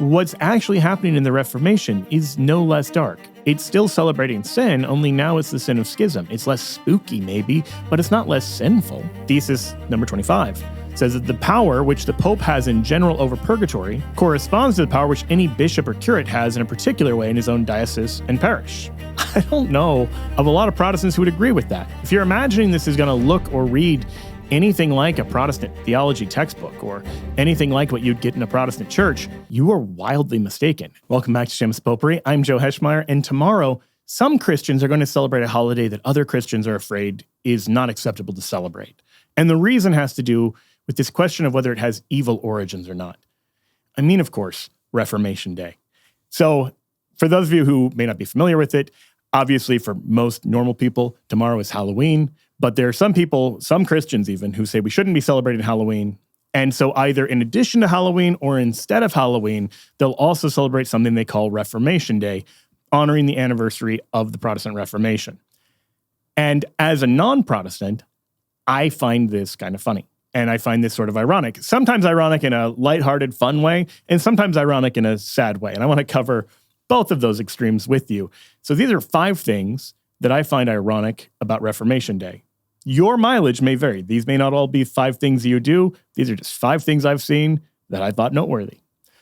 what's actually happening in the Reformation is no less dark. It's still celebrating sin, only now it's the sin of schism. It's less spooky, maybe, but it's not less sinful. Thesis number 25 says that the power which the Pope has in general over purgatory corresponds to the power which any bishop or curate has in a particular way in his own diocese and parish. I don't know of a lot of Protestants who would agree with that. If you're imagining this is going to look or read anything like a Protestant theology textbook or anything like what you'd get in a Protestant church, you are wildly mistaken. Welcome back to Shameless Popery. I'm Joe Heschmeyer, and tomorrow, some Christians are going to celebrate a holiday that other Christians are afraid is not acceptable to celebrate. And the reason has to do with this question of whether it has evil origins or not. I mean, of course, Reformation Day. So for those of you who may not be familiar with it, obviously for most normal people, tomorrow is Halloween. But there are some people, some Christians even, who say we shouldn't be celebrating Halloween. And so either in addition to Halloween or instead of Halloween, they'll also celebrate something they call Reformation Day, honoring the anniversary of the Protestant Reformation. And as a non-Protestant, I find this kind of funny. And I find this sort of ironic. Sometimes ironic in a lighthearted, fun way, and sometimes ironic in a sad way. And I want to cover both of those extremes with you. So these are 5 things that I find ironic about Reformation Day. Your mileage may vary. These may not all be 5 things you do. These are just 5 things I've seen that I thought noteworthy.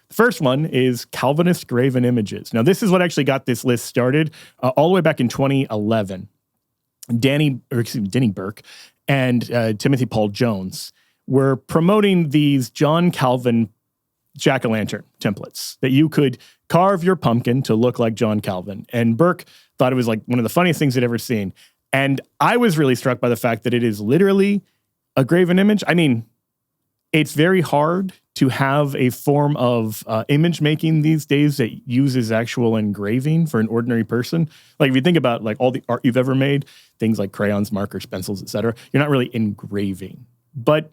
The first one is Calvinist graven images. Now, this is what actually got this list started all the way back in 2011. Denny Burke and Timothy Paul Jones were promoting these John Calvin jack-o'-lantern templates that you could carve your pumpkin to look like John Calvin. And Burke thought it was like one of the funniest things he'd ever seen. And I was really struck by the fact that it is literally a graven image. I mean, it's very hard to have a form of image making these days that uses actual engraving for an ordinary person. Like if you think about like all the art you've ever made, things like crayons, markers, pencils, etc., you're not really engraving. But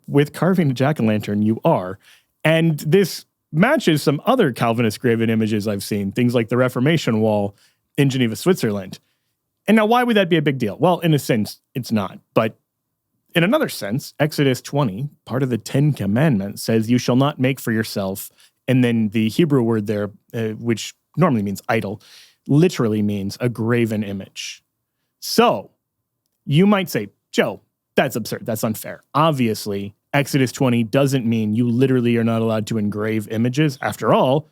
with carving a jack-o'-lantern, you are. And this matches some other Calvinist graven images I've seen, things like the Reformation Wall in Geneva, Switzerland. And now, why would that be a big deal? Well, in a sense, it's not. But in another sense, Exodus 20, part of the 10 Commandments, says you shall not make for yourself, and then the Hebrew word there, which normally means idol, literally means a graven image. So you might say, Joe, that's absurd. That's unfair. Obviously, Exodus 20 doesn't mean you literally are not allowed to engrave images. After all,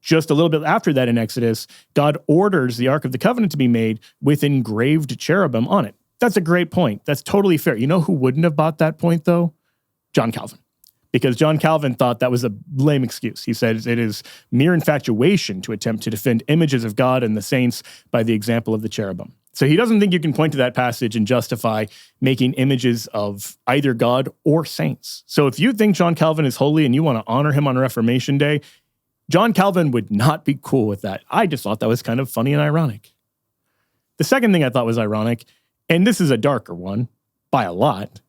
just a little bit after that in Exodus, God orders the Ark of the Covenant to be made with engraved cherubim on it. That's a great point. That's totally fair. You know who wouldn't have bought that point, though? John Calvin. Because John Calvin thought that was a lame excuse. He said it is mere infatuation to attempt to defend images of God and the saints by the example of the cherubim. So he doesn't think you can point to that passage and justify making images of either God or saints. So if you think John Calvin is holy and you want to honor him on Reformation Day, John Calvin would not be cool with that. I just thought that was kind of funny and ironic. The second thing I thought was ironic, and this is a darker one by a lot,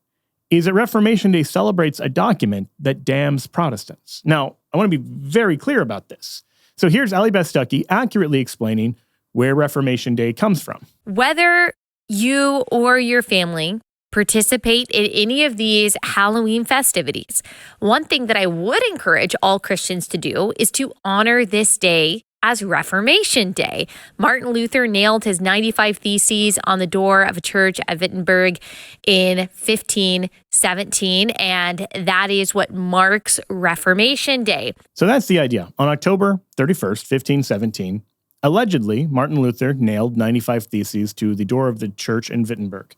is that Reformation Day celebrates a document that damns Protestants. Now, I want to be very clear about this. So here's Allie Beth Stuckey accurately explaining where Reformation Day comes from. Whether you or your family participate in any of these Halloween festivities, one thing that I would encourage all Christians to do is to honor this day as Reformation Day. Martin Luther nailed his 95 Theses on the door of a church at Wittenberg in 1517, and that is what marks Reformation Day. So that's the idea. On October 31st, 1517, allegedly, Martin Luther nailed 95 Theses to the door of the church in Wittenberg.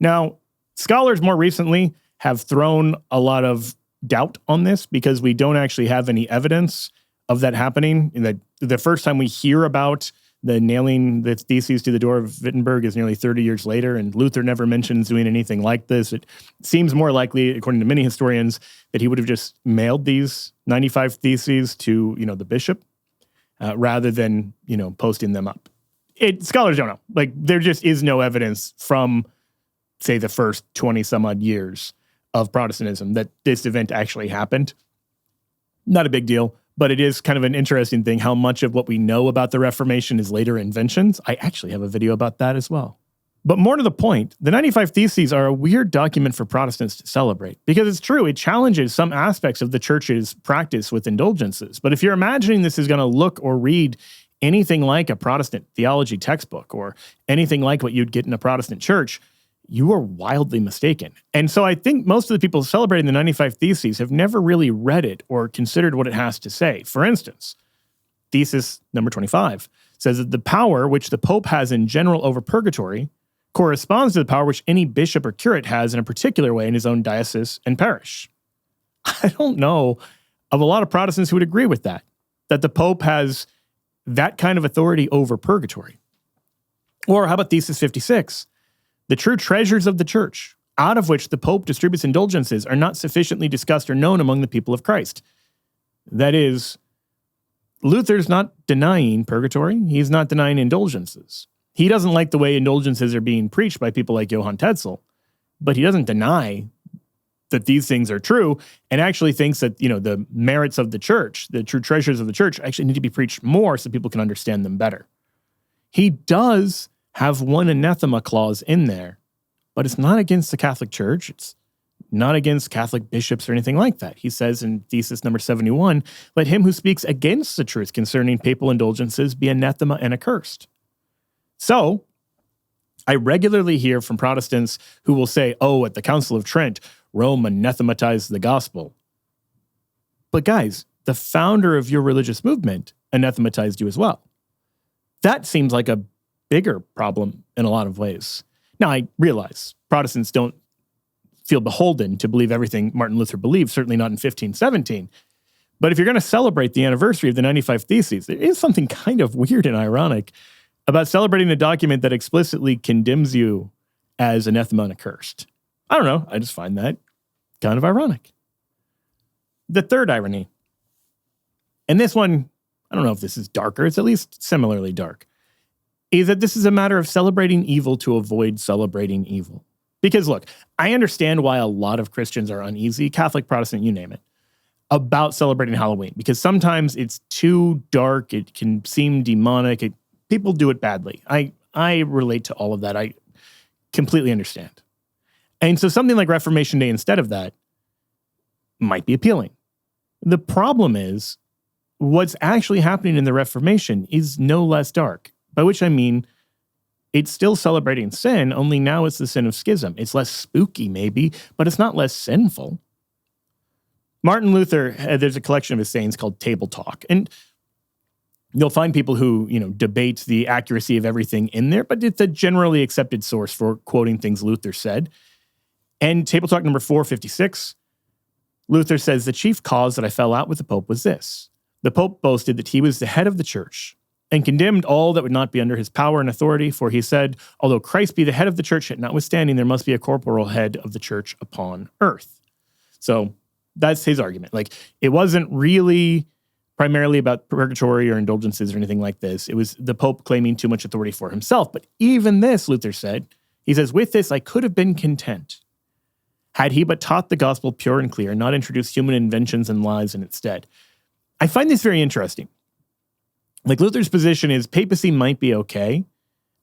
Now, scholars more recently have thrown a lot of doubt on this because we don't actually have any evidence of that happening. The first time we hear about the nailing the theses to the door of Wittenberg is nearly 30 years later, and Luther never mentions doing anything like this. It seems more likely, according to many historians, that he would have just mailed these 95 theses to, the bishop rather than, posting them up. Scholars don't know. Like, there just is no evidence from, say, the first 20 some odd years of Protestantism that this event actually happened. Not a big deal. But it is kind of an interesting thing how much of what we know about the Reformation is later inventions. I actually have a video about that as well. But more to the point, the 95 Theses are a weird document for Protestants to celebrate because it's true, it challenges some aspects of the church's practice with indulgences. But if you're imagining this is going to look or read anything like a Protestant theology textbook or anything like what you'd get in a Protestant church, you are wildly mistaken. And so I think most of the people celebrating the 95 Theses have never really read it or considered what it has to say. For instance, thesis number 25 says that the power which the Pope has in general over purgatory corresponds to the power which any bishop or curate has in a particular way in his own diocese and parish. I don't know of a lot of Protestants who would agree with that the Pope has that kind of authority over purgatory. Or how about thesis 56? The true treasures of the church, out of which the Pope distributes indulgences, are not sufficiently discussed or known among the people of Christ. That is, Luther's not denying purgatory. He's not denying indulgences. He doesn't like the way indulgences are being preached by people like Johann Tetzel, but he doesn't deny that these things are true and actually thinks that, the merits of the church, the true treasures of the church, actually need to be preached more so people can understand them better. He does have one anathema clause in there, but it's not against the Catholic Church. It's not against Catholic bishops or anything like that. He says in thesis number 71, let him who speaks against the truth concerning papal indulgences be anathema and accursed. So, I regularly hear from Protestants who will say, at the Council of Trent, Rome anathematized the gospel. But guys, the founder of your religious movement anathematized you as well. That seems like a bigger problem in a lot of ways. Now, I realize Protestants don't feel beholden to believe everything Martin Luther believed, certainly not in 1517. But if you're going to celebrate the anniversary of the 95 Theses, there is something kind of weird and ironic about celebrating a document that explicitly condemns you as anathema and accursed. I don't know. I just find that kind of ironic. The third irony, and this one, I don't know if this is darker, it's at least similarly dark, is that this is a matter of celebrating evil to avoid celebrating evil. Because look, I understand why a lot of Christians are uneasy, Catholic, Protestant, you name it, about celebrating Halloween. Because sometimes it's too dark, it can seem demonic, people do it badly. I relate to all of that. I completely understand. And so something like Reformation Day instead of that might be appealing. The problem is what's actually happening in the Reformation is no less dark, by which I mean it's still celebrating sin, only now it's the sin of schism. It's less spooky maybe, but it's not less sinful. Martin Luther, there's a collection of his sayings called Table Talk, and you'll find people who, debate the accuracy of everything in there, but it's a generally accepted source for quoting things Luther said. And Table Talk number 456, Luther says, the chief cause that I fell out with the Pope was this. The Pope boasted that he was the head of the church and condemned all that would not be under his power and authority, for he said, although Christ be the head of the church, yet notwithstanding, there must be a corporal head of the church upon earth. So that's his argument. Like, it wasn't really primarily about purgatory or indulgences or anything like this. It was the Pope claiming too much authority for himself. But even this, Luther said, he says, with this I could have been content, had he but taught the gospel pure and clear, not introduced human inventions and lies in its stead. I find this very interesting. Like, Luther's position is papacy might be okay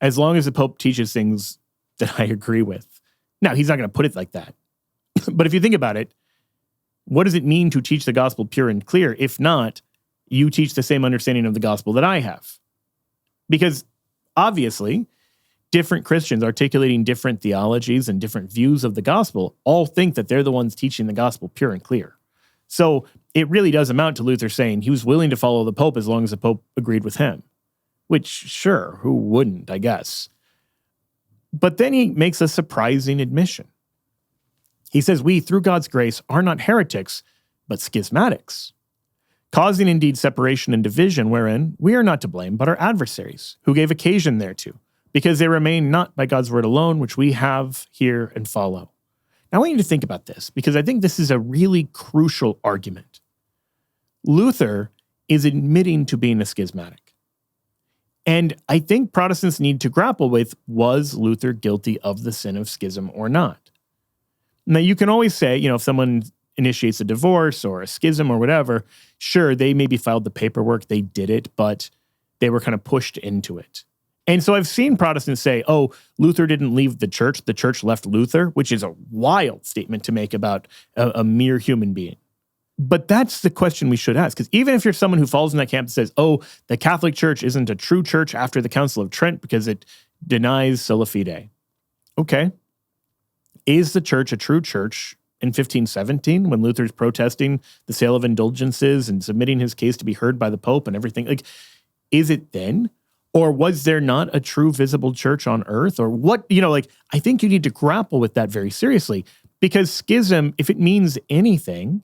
as long as the Pope teaches things that I agree with. Now, he's not going to put it like that. But if you think about it, what does it mean to teach the gospel pure and clear? If not, you teach the same understanding of the gospel that I have. Because obviously, different Christians articulating different theologies and different views of the gospel all think that they're the ones teaching the gospel pure and clear. So it really does amount to Luther saying he was willing to follow the Pope as long as the Pope agreed with him. Which, sure, who wouldn't, I guess. But then he makes a surprising admission. He says, we, through God's grace, are not heretics, but schismatics, causing indeed separation and division, wherein we are not to blame, but our adversaries, who gave occasion thereto, because they remain not by God's word alone, which we have, hear, and follow. Now, I want you to think about this, because I think this is a really crucial argument. Luther is admitting to being a schismatic. And I think Protestants need to grapple with, was Luther guilty of the sin of schism or not? Now, you can always say, if someone initiates a divorce or a schism or whatever, sure, they maybe filed the paperwork, they did it, but they were kind of pushed into it. And so I've seen Protestants say, oh, Luther didn't leave the church left Luther, which is a wild statement to make about a mere human being. But that's the question we should ask, because even if you're someone who falls in that camp that says, oh, the Catholic Church isn't a true church after the Council of Trent because it denies sola fide. Okay. Is the church a true church in 1517 when Luther's protesting the sale of indulgences and submitting his case to be heard by the Pope and everything? Like, is it then? Or was there not a true visible church on earth? Or what, I think you need to grapple with that very seriously, because schism, if it means anything,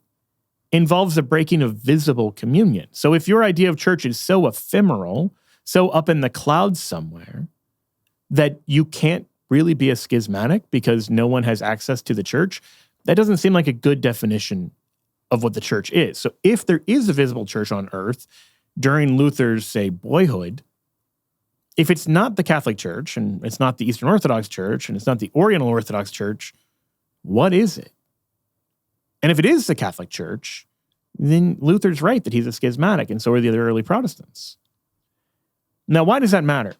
involves a breaking of visible communion. So if your idea of church is so ephemeral, so up in the clouds somewhere, that you can't really be a schismatic because no one has access to the church, that doesn't seem like a good definition of what the church is. So if there is a visible church on earth during Luther's, say, boyhood, if it's not the Catholic Church, and it's not the Eastern Orthodox Church, and it's not the Oriental Orthodox Church, what is it? And if it is the Catholic Church, then Luther's right that he's a schismatic, and so are the other early Protestants. Now, why does that matter?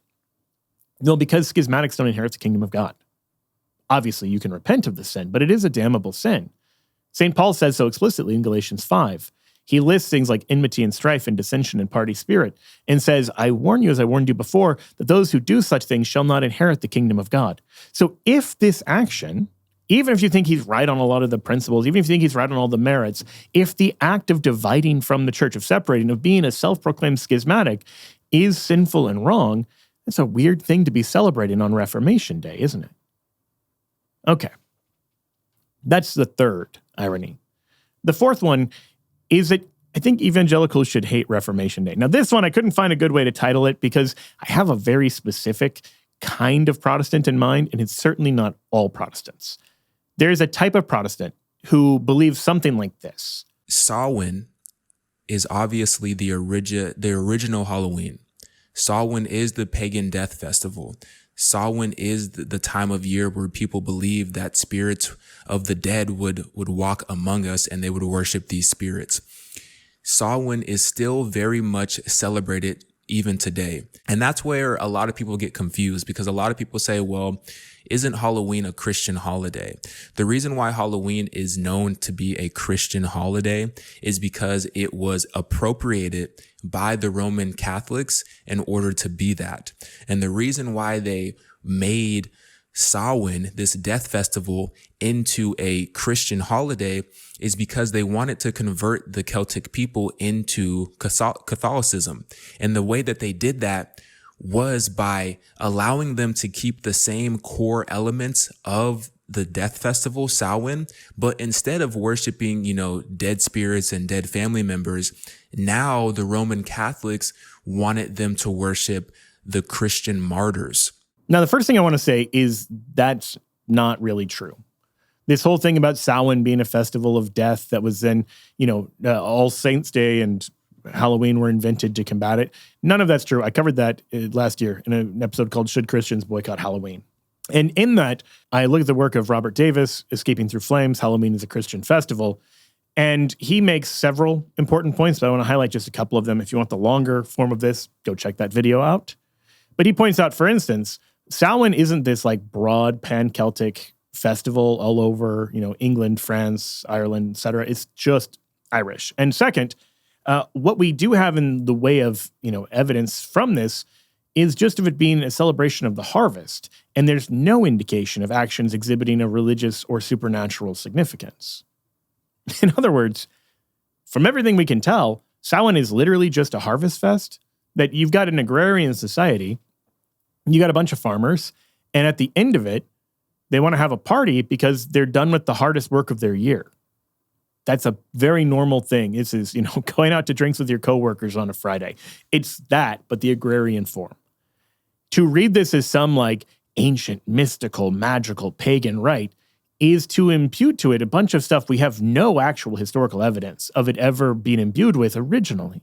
Well, because schismatics don't inherit the kingdom of God. Obviously, you can repent of the sin, but it is a damnable sin. St. Paul says so explicitly in Galatians 5. He lists things like enmity and strife and dissension and party spirit, and says, I warn you, as I warned you before, that those who do such things shall not inherit the kingdom of God. So if this action, even if you think he's right on a lot of the principles, even if you think he's right on all the merits, if the act of dividing from the church, of separating, of being a self-proclaimed schismatic is sinful and wrong, that's a weird thing to be celebrating on Reformation Day, isn't it? Okay. That's the third irony. The fourth one is that I think evangelicals should hate Reformation Day. Now, this one, I couldn't find a good way to title it because I have a very specific kind of Protestant in mind, and it's certainly not all Protestants. There's a type of Protestant who believes something like this. Samhain is obviously the original Halloween. Samhain is the pagan death festival. Samhain is the time of year where people believe that spirits of the dead would walk among us and they would worship these spirits. Samhain is still very much celebrated even today. And that's where a lot of people get confused, because a lot of people say, well, isn't Halloween a Christian holiday? The reason why Halloween is known to be a Christian holiday is because it was appropriated by the Roman Catholics in order to be that. And the reason why they made Samhain, this death festival, into a Christian holiday is because they wanted to convert the Celtic people into Catholicism. And the way that they did that was by allowing them to keep the same core elements of the death festival, Samhain, but instead of worshiping, dead spirits and dead family members, now the Roman Catholics wanted them to worship the Christian martyrs. Now, the first thing I want to say is that's not really true. This whole thing about Samhain being a festival of death that was then, All Saints' Day and Halloween were invented to combat it. None of that's true. I covered that last year in an episode called Should Christians Boycott Halloween? And in that, I look at the work of Robert Davis, Escaping Through Flames, Halloween is a Christian Festival. And he makes several important points, but I want to highlight just a couple of them. If you want the longer form of this, go check that video out. But he points out, for instance, Samhain isn't this broad pan-Celtic festival all over, England, France, Ireland, etc. It's just Irish. And second, what we do have in the way of, evidence from this is just of it being a celebration of the harvest. And there's no indication of actions exhibiting a religious or supernatural significance. In other words, from everything we can tell, Samhain is literally just a harvest fest, that you've got an agrarian society, you got a bunch of farmers, and at the end of it, they want to have a party because they're done with the hardest work of their year. That's a very normal thing. This is, going out to drinks with your coworkers on a Friday. It's that, but the agrarian form. To read this as some ancient, mystical, magical, pagan rite is to impute to it a bunch of stuff we have no actual historical evidence of it ever being imbued with originally.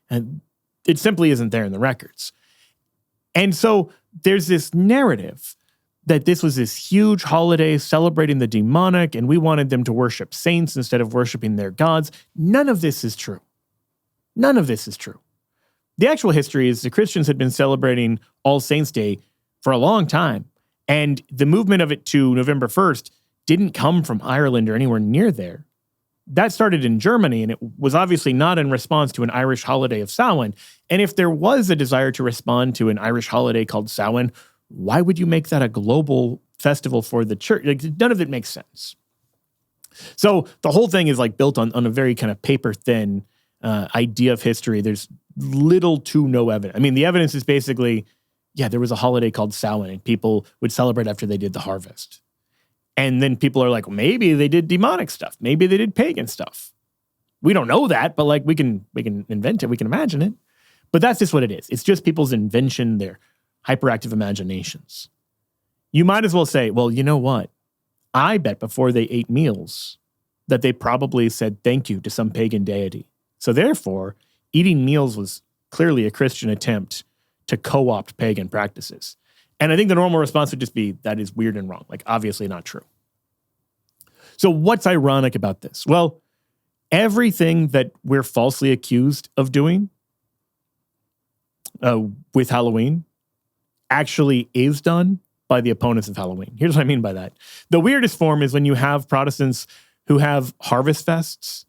And it simply isn't there in the records. And so there's this narrative that this was this huge holiday celebrating the demonic and we wanted them to worship saints instead of worshiping their gods. None of this is true. None of this is true. The actual history is the Christians had been celebrating All Saints' Day for a long time, and the movement of it to November 1st didn't come from Ireland or anywhere near there. That started in Germany, and it was obviously not in response to an Irish holiday of Samhain. And if there was a desire to respond to an Irish holiday called Samhain, why would you make that a global festival for the church? Like, none of it makes sense. So the whole thing is like built on a very kind of paper-thin idea of history. There's little to no evidence. I mean, the evidence is basically, yeah, there was a holiday called Samhain, and people would celebrate after they did the harvest. And then people are like, well, maybe they did demonic stuff. Maybe they did pagan stuff. We don't know that, but like we can invent it. We can imagine it. But that's just what it is. It's just people's invention, their hyperactive imaginations. You might as well say, well, you know what? I bet before they ate meals that they probably said thank you to some pagan deity. So therefore, eating meals was clearly a Christian attempt to co-opt pagan practices. And I think the normal response would just be, that is weird and wrong. Like, obviously not true. So what's ironic about this? Well, everything that we're falsely accused of doing with Halloween actually is done by the opponents of Halloween. Here's what I mean by that. The weirdest form is when you have Protestants who have harvest fests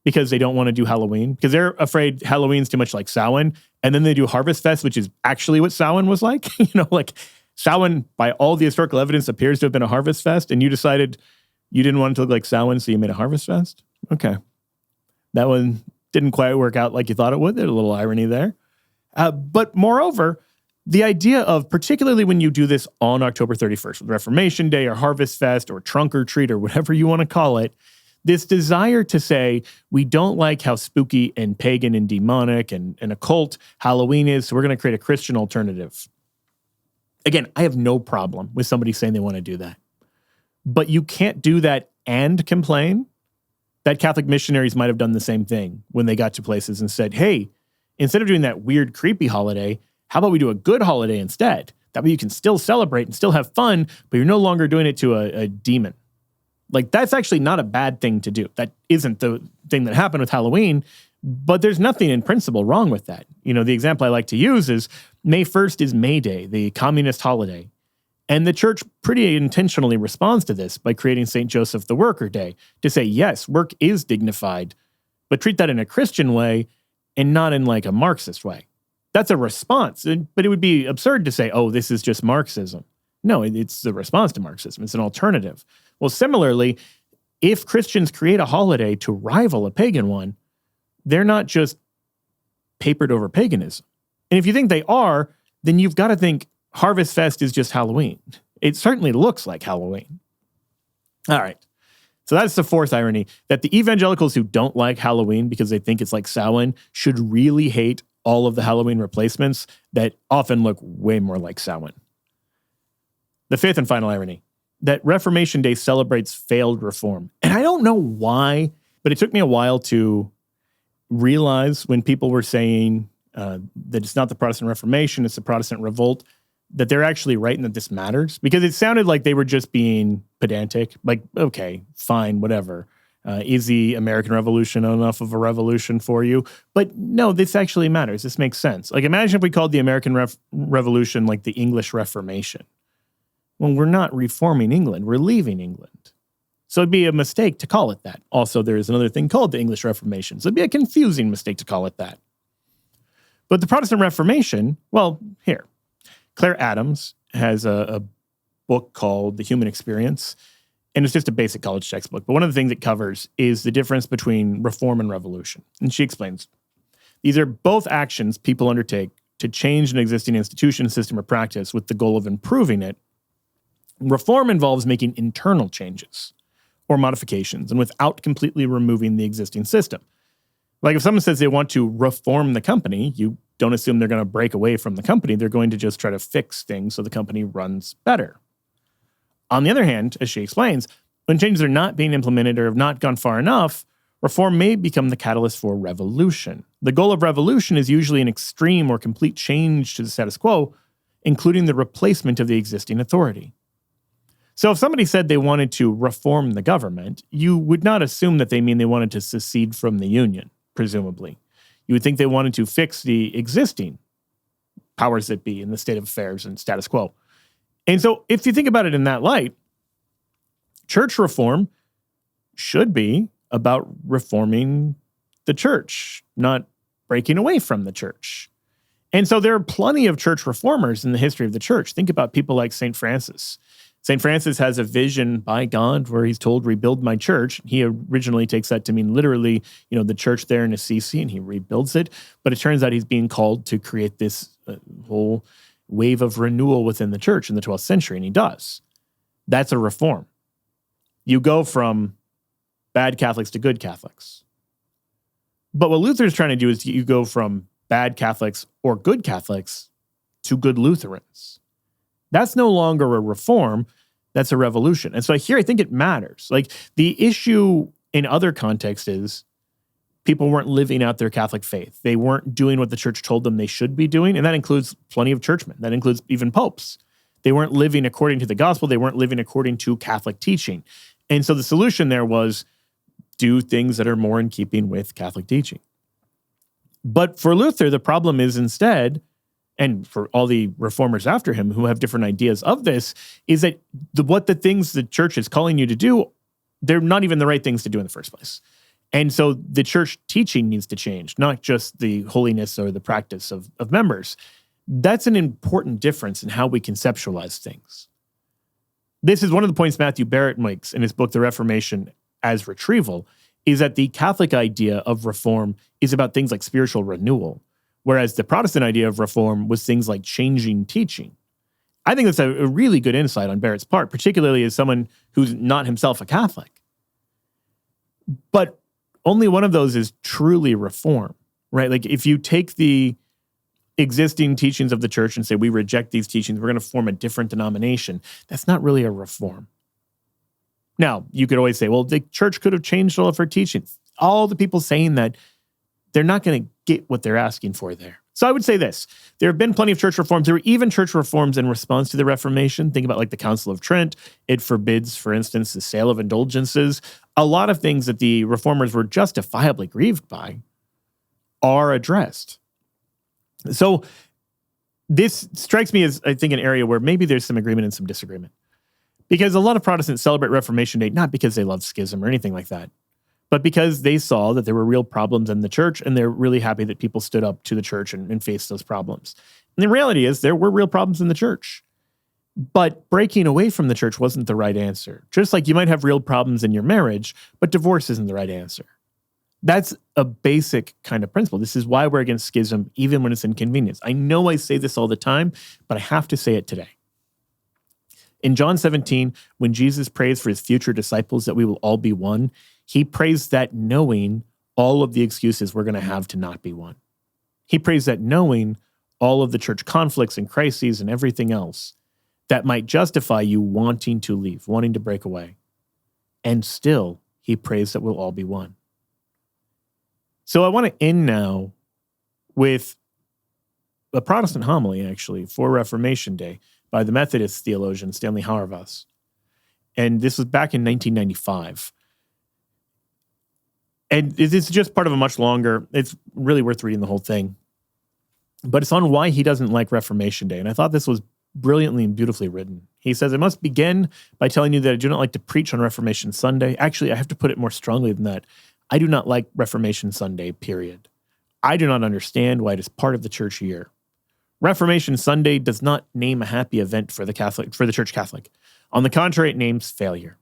because they don't want to do Halloween, because they're afraid Halloween's too much like Samhain, and then they do Harvest Fest, which is actually what Samhain was like. Like Samhain, by all the historical evidence, appears to have been a Harvest Fest, and you decided you didn't want it to look like Samhain, so you made a Harvest Fest? Okay. That one didn't quite work out like you thought it would. There's a little irony there. But moreover, the idea of, particularly when you do this on October 31st, with Reformation Day or Harvest Fest or Trunk or Treat or whatever you want to call it, this desire to say, we don't like how spooky and pagan and demonic and occult Halloween is, so we're going to create a Christian alternative. Again, I have no problem with somebody saying they want to do that. But you can't do that and complain that Catholic missionaries might have done the same thing when they got to places and said, hey, instead of doing that weird, creepy holiday, how about we do a good holiday instead? That way you can still celebrate and still have fun, but you're no longer doing it to a demon. Like, that's actually not a bad thing to do. That isn't the thing that happened with Halloween, but there's nothing in principle wrong with that. The example I like to use is May 1st is May Day, the communist holiday. And the church pretty intentionally responds to this by creating St. Joseph the Worker Day to say, yes, work is dignified, but treat that in a Christian way and not in like a Marxist way. That's a response, but it would be absurd to say, oh, this is just Marxism. No, it's the response to Marxism. It's an alternative. Well, similarly, if Christians create a holiday to rival a pagan one, they're not just papered over paganism. And if you think they are, then you've got to think Harvest Fest is just Halloween. It certainly looks like Halloween. All right. So that's the fourth irony, that the evangelicals who don't like Halloween because they think it's like Samhain should really hate all of the Halloween replacements that often look way more like Samhain. The fifth and final irony, that Reformation Day celebrates failed reform. And I don't know why, but it took me a while to realize when people were saying that it's not the Protestant Reformation, it's the Protestant Revolt, that they're actually right and that this matters. Because it sounded like they were just being pedantic. Like, okay, fine, whatever. Is the American Revolution enough of a revolution for you? But no, this actually matters. This makes sense. Like, imagine if we called the American Revolution like the English Reformation. Well, we're not reforming England. We're leaving England. So it'd be a mistake to call it that. Also, there is another thing called the English Reformation. So it'd be a confusing mistake to call it that. But the Protestant Reformation, well, here. Claire Adams has a book called The Human Experience, and it's just a basic college textbook. But one of the things it covers is the difference between reform and revolution. And she explains, these are both actions people undertake to change an existing institution, system, or practice with the goal of improving it. Reform involves making internal changes or modifications and without completely removing the existing system. Like if someone says they want to reform the company, you don't assume they're going to break away from the company. They're going to just try to fix things so the company runs better. On the other hand, as she explains, when changes are not being implemented or have not gone far enough, reform may become the catalyst for revolution. The goal of revolution is usually an extreme or complete change to the status quo, including the replacement of the existing authority. So if somebody said they wanted to reform the government, you would not assume that they mean they wanted to secede from the Union, presumably. You would think they wanted to fix the existing powers that be in the state of affairs and status quo. And so if you think about it in that light, church reform should be about reforming the church, not breaking away from the church. And so there are plenty of church reformers in the history of the church. Think about people like St. Francis. St. Francis has a vision by God where he's told, rebuild my church. He originally takes that to mean literally, the church there in Assisi, and he rebuilds it. But it turns out he's being called to create this whole wave of renewal within the church in the 12th century, and he does. That's a reform. You go from bad Catholics to good Catholics. But what Luther's trying to do is you go from bad Catholics or good Catholics to good Lutherans. That's no longer a reform, that's a revolution. And so here I think it matters. Like the issue in other contexts is people weren't living out their Catholic faith. They weren't doing what the church told them they should be doing, and that includes plenty of churchmen. That includes even popes. They weren't living according to the gospel. They weren't living according to Catholic teaching. And so the solution there was do things that are more in keeping with Catholic teaching. But for Luther, the problem is instead, and for all the reformers after him who have different ideas of this, is that what the things the church is calling you to do, they're not even the right things to do in the first place. And so the church teaching needs to change, not just the holiness or the practice of members. That's an important difference in how we conceptualize things. This is one of the points Matthew Barrett makes in his book, The Reformation as Retrieval, is that the Catholic idea of reform is about things like spiritual renewal, whereas the Protestant idea of reform was things like changing teaching. I think that's a really good insight on Barrett's part, particularly as someone who's not himself a Catholic. But only one of those is truly reform, right? Like if you take the existing teachings of the church and say, we reject these teachings, we're going to form a different denomination, that's not really a reform. Now, you could always say, well, the church could have changed all of her teachings. All the people saying that, they're not going to get what they're asking for there. So I would say this. There have been plenty of church reforms. There were even church reforms in response to the Reformation. Think about like the Council of Trent. It forbids, for instance, the sale of indulgences. A lot of things that the reformers were justifiably grieved by are addressed. So this strikes me as, I think, an area where maybe there's some agreement and some disagreement. Because a lot of Protestants celebrate Reformation Day, not because they love schism or anything like that, but because they saw that there were real problems in the church, and they're really happy that people stood up to the church and faced those problems. And the reality is there were real problems in the church. But breaking away from the church wasn't the right answer. Just like you might have real problems in your marriage, but divorce isn't the right answer. That's a basic kind of principle. This is why we're against schism, even when it's inconvenience. I know I say this all the time, but I have to say it today. In John 17, when Jesus prays for his future disciples that we will all be one, he prays that knowing all of the excuses we're going to have to not be one. He prays that knowing all of the church conflicts and crises and everything else that might justify you wanting to leave, wanting to break away. And still, he prays that we'll all be one. So I want to end now with a Protestant homily, actually, for Reformation Day by the Methodist theologian Stanley Hauerwas. And this was back in 1995. And it's just part of a much longer, it's really worth reading the whole thing. But it's on why he doesn't like Reformation Day. And I thought this was brilliantly and beautifully written. He says, I must begin by telling you that I do not like to preach on Reformation Sunday. Actually, I have to put it more strongly than that. I do not like Reformation Sunday, period. I do not understand why it is part of the church year. Reformation Sunday does not name a happy event for the Church Catholic. On the contrary, it names failure.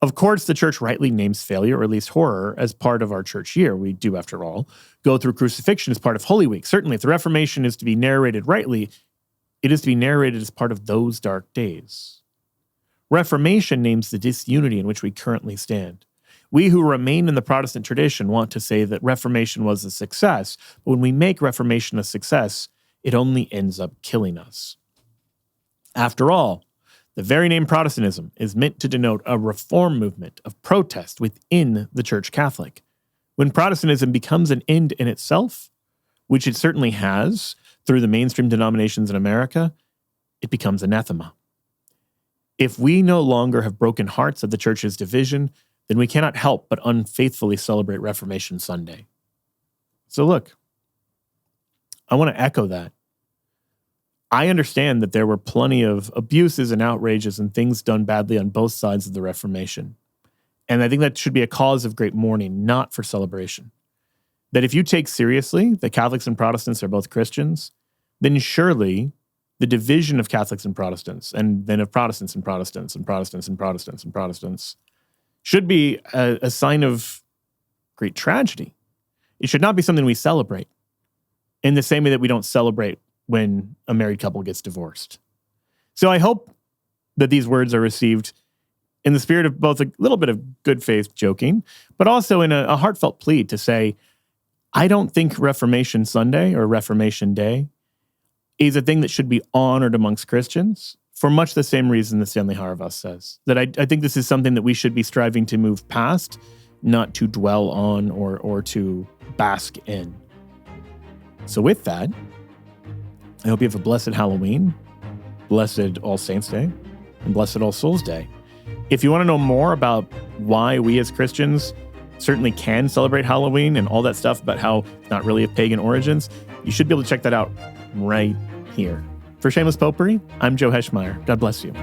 Of course, the church rightly names failure, or at least horror, as part of our church year. We do, after all, go through crucifixion as part of Holy Week. Certainly, if the Reformation is to be narrated rightly, it is to be narrated as part of those dark days. Reformation names the disunity in which we currently stand. We who remain in the Protestant tradition want to say that Reformation was a success, but when we make Reformation a success, it only ends up killing us. After all, the very name Protestantism is meant to denote a reform movement of protest within the Church Catholic. When Protestantism becomes an end in itself, which it certainly has through the mainstream denominations in America, it becomes anathema. If we no longer have broken hearts of the church's division, then we cannot help but unfaithfully celebrate Reformation Sunday. So look, I want to echo that. I understand that there were plenty of abuses and outrages and things done badly on both sides of the Reformation. And I think that should be a cause of great mourning, not for celebration. That if you take seriously that Catholics and Protestants are both Christians, then surely the division of Catholics and Protestants, and then of Protestants and Protestants and Protestants and Protestants and Protestants, should be a sign of great tragedy. It should not be something we celebrate in the same way that we don't celebrate when a married couple gets divorced. So I hope that these words are received in the spirit of both a little bit of good faith joking, but also in a heartfelt plea to say, I don't think Reformation Sunday or Reformation Day is a thing that should be honored amongst Christians for much the same reason that Stanley Hauerwas says. That I think this is something that we should be striving to move past, not to dwell on or to bask in. So with that, I hope you have a blessed Halloween, blessed All Saints Day, and blessed All Souls Day. If you want to know more about why we as Christians certainly can celebrate Halloween and all that stuff about how it's not really of pagan origins, you should be able to check that out right here. For Shameless Popery, I'm Joe Heschmeyer. God bless you.